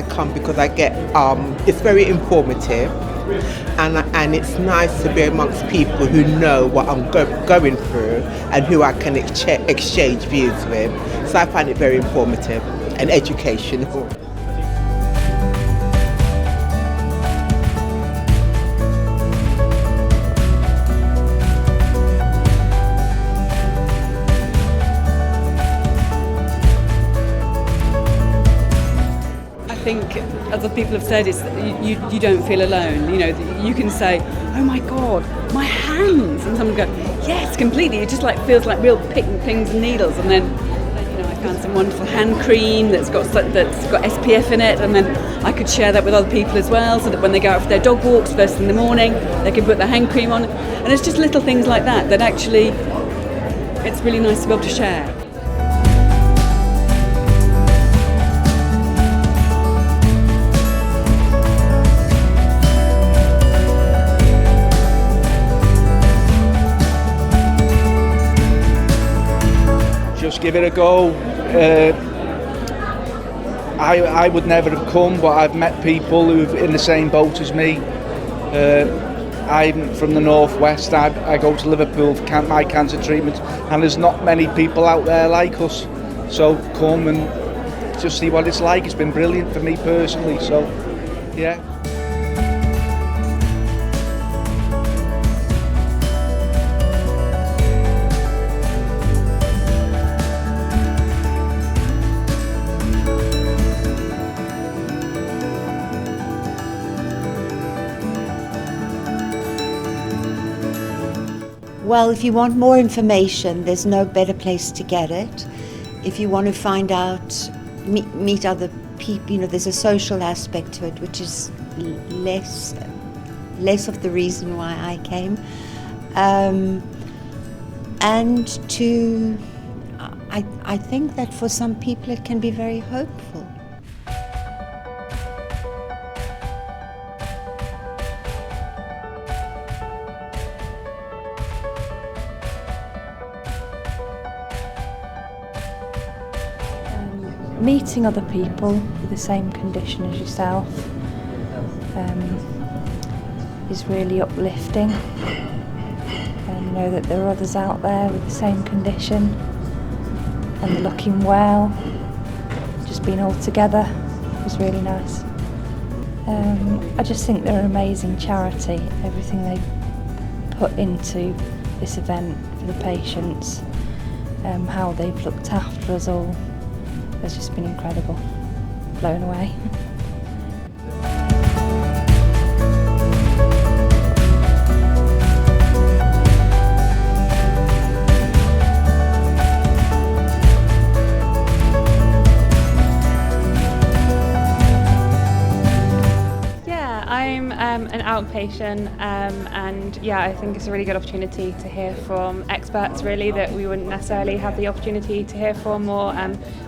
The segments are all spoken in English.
I come because I get it's very informative, and it's nice to be amongst people who know what I'm going through and who I can exchange views with. So I find it very informative and educational. I think, as other people have said, it's you don't feel alone. You know, you can say, "Oh my God, my hands," and someone go, "Yes, completely." It just feels like real pins and needles. And then, I found some wonderful hand cream that's got SPF in it, and then I could share that with other people as well, so that when they go out for their dog walks first in the morning, they can put their hand cream on. And it's just little things like that actually, it's really nice to be able to share. Just give it a go. I would never have come, but I've met people who've in the same boat as me. I'm from the northwest. I go to Liverpool for my cancer treatment, and there's not many people out there like us. So come and just see what it's like. It's been brilliant for me personally. So yeah. Well, if you want more information, there's no better place to get it. If you want to find out, meet other people, there's a social aspect to it, which is less of the reason why I came. I think that for some people it can be very hopeful. Meeting other people with the same condition as yourself is really uplifting. And know that there are others out there with the same condition and they're looking well. Just being all together was really nice. I just think they're an amazing charity. Everything they put into this event for the patients, how they've looked after us all, has just been incredible. Blown away. I'm an ALK patient, and I think it's a really good opportunity to hear from experts really that we wouldn't necessarily have the opportunity to hear from or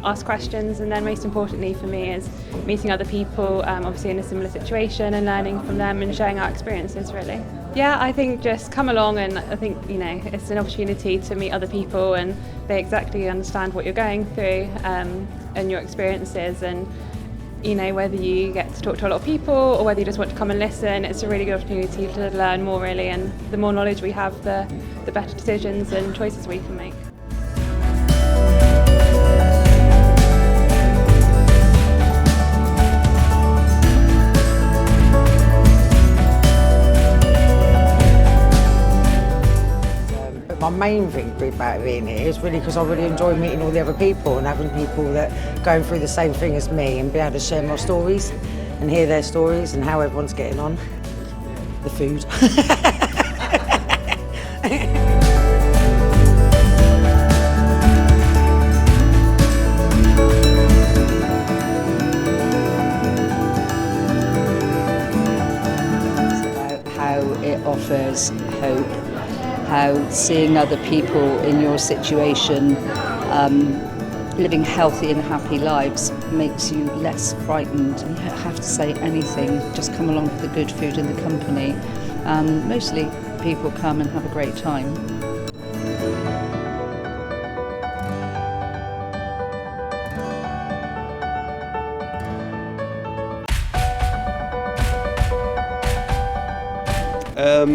ask questions. And then most importantly for me is meeting other people obviously in a similar situation and learning from them and sharing our experiences really. Yeah, I think just come along, and I think it's an opportunity to meet other people and they exactly understand what you're going through and your experiences, and whether you get to talk to a lot of people or whether you just want to come and listen, it's a really good opportunity to learn more really, and the more knowledge we have, the better decisions and choices we can make. My main thing about being here is really because I really enjoy meeting all the other people and having people that are going through the same thing as me and be able to share my stories and hear their stories and how everyone's getting on. The food. It's about how it offers hope. How seeing other people in your situation living healthy and happy lives makes you less frightened. You don't have to say anything, just come along for the good food and the company. Mostly people come and have a great time. There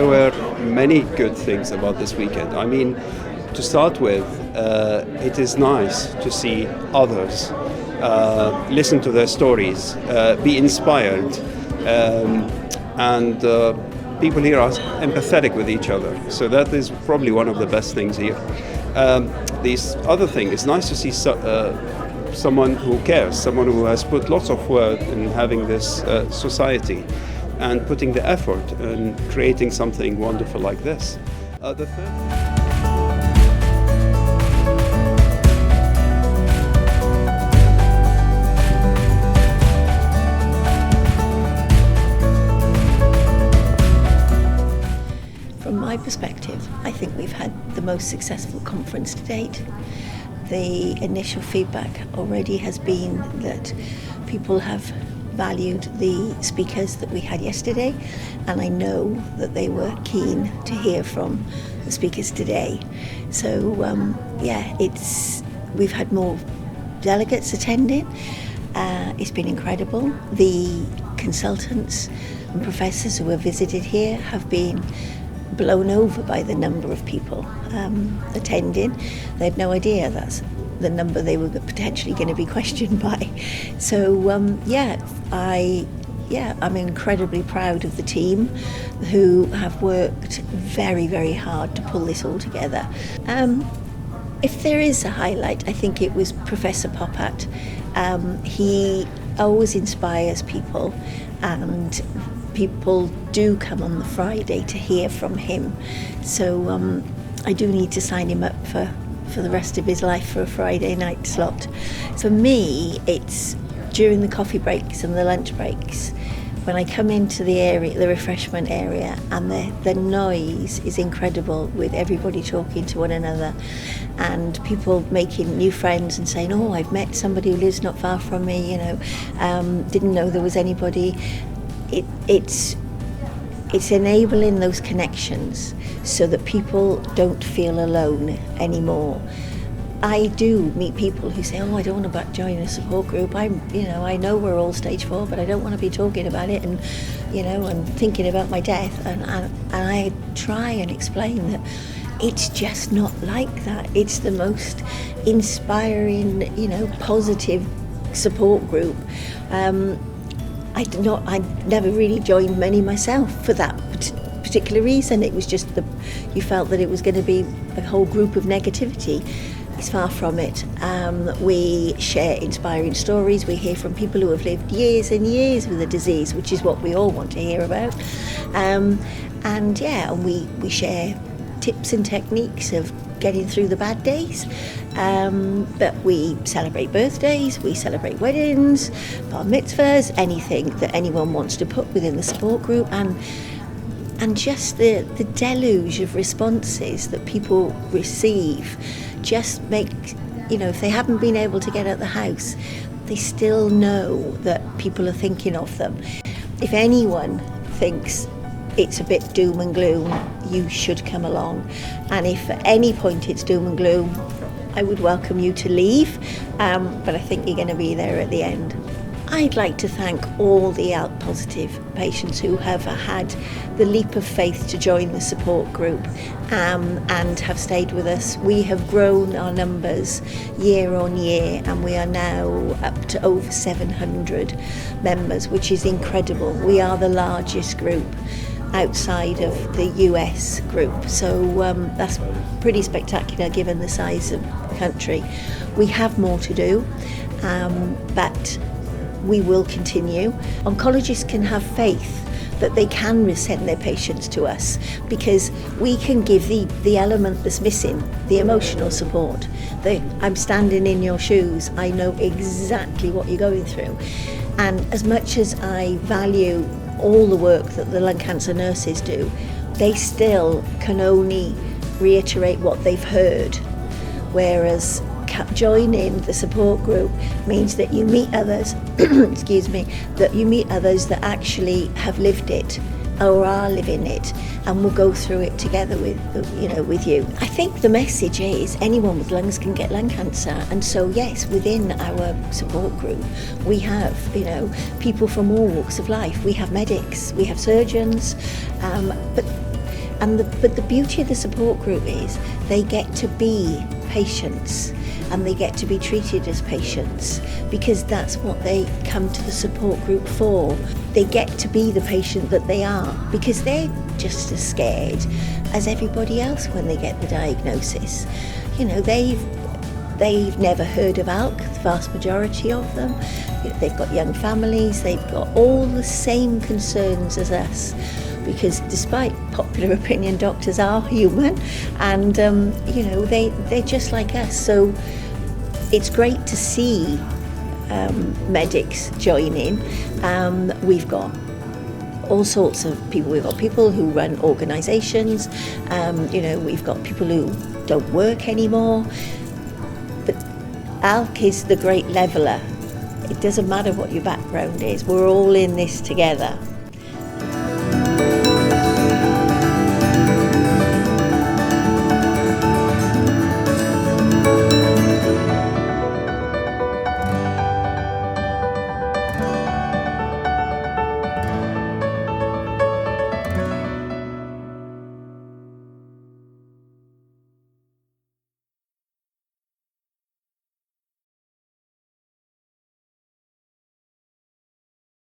were many good things about this weekend. I mean, to start with, it is nice to see others, listen to their stories, be inspired, and people here are empathetic with each other. So that is probably one of the best things here. This other thing, it's nice to see someone who cares, someone who has put lots of work in having this society and putting the effort in creating something wonderful like this. The third From my perspective, I think we've had the most successful conference to date. The initial feedback already has been that people have valued the speakers that we had yesterday, and I know that they were keen to hear from the speakers today. So we've had more delegates attending. It's been incredible. The consultants and professors who have visited here have been blown over by the number of people attending. They had no idea that's the number they were potentially going to be questioned by. So I'm incredibly proud of the team who have worked very, very hard to pull this all together. If there is a highlight, I think it was Professor Popat. He always inspires people, and people do come on the Friday to hear from him. So I do need to sign him up for the rest of his life for a Friday night slot. So me, it's during the coffee breaks and the lunch breaks, when I come into the area, the refreshment area, and the noise is incredible with everybody talking to one another and people making new friends and saying, oh, I've met somebody who lives not far from me, didn't know there was anybody. It's enabling those connections so that people don't feel alone anymore. I do meet people who say, oh, I don't want to join a support group. I know we're all stage 4, but I don't want to be talking about it and thinking about my death. And I try and explain that it's just not like that. It's the most inspiring, positive support group. I never really joined many myself for that particular reason. It was just you felt that it was going to be a whole group of negativity. It's far from it. We share inspiring stories. We hear from people who have lived years and years with the disease, which is what we all want to hear about. And we share tips and techniques of getting through the bad days. But we celebrate birthdays, we celebrate weddings, bar mitzvahs, anything that anyone wants to put within the support group, and just the deluge of responses that people receive just make, if they haven't been able to get out the house, they still know that people are thinking of them. If anyone thinks it's a bit doom and gloom, you should come along. And if at any point it's doom and gloom, I would welcome you to leave, but I think you're going to be there at the end. I'd like to thank all the ALK Positive patients who have had the leap of faith to join the support group and have stayed with us. We have grown our numbers year on year, and we are now up to over 700 members, which is incredible. We are the largest group outside of the US group, so that's pretty spectacular given the size of the country. We have more to do, but we will continue. Oncologists can have faith that they can send their patients to us because we can give the element that's missing, the emotional support. I'm standing in your shoes, I know exactly what you're going through. And as much as I value all the work that the lung cancer nurses do, they still can only reiterate what they've heard, whereas joining the support group means that you meet others that you meet others that actually have lived it, or are living it, and we'll go through it together with you. I think the message is anyone with lungs can get lung cancer, and so yes, within our support group we have people from all walks of life. We have medics, we have surgeons, but the beauty of the support group is they get to be patients and they get to be treated as patients, because that's what they come to the support group for. They get to be the patient that they are, because they're just as scared as everybody else when they get the diagnosis. They've never heard of ALK, the vast majority of them. They've got young families, they've got all the same concerns as us, because despite popular opinion, doctors are human, and they're just like us. So it's great to see medics joining. We've got all sorts of people. We've got people who run organisations. We've got people who don't work anymore. But ALK is the great leveller. It doesn't matter what your background is. We're all in this together.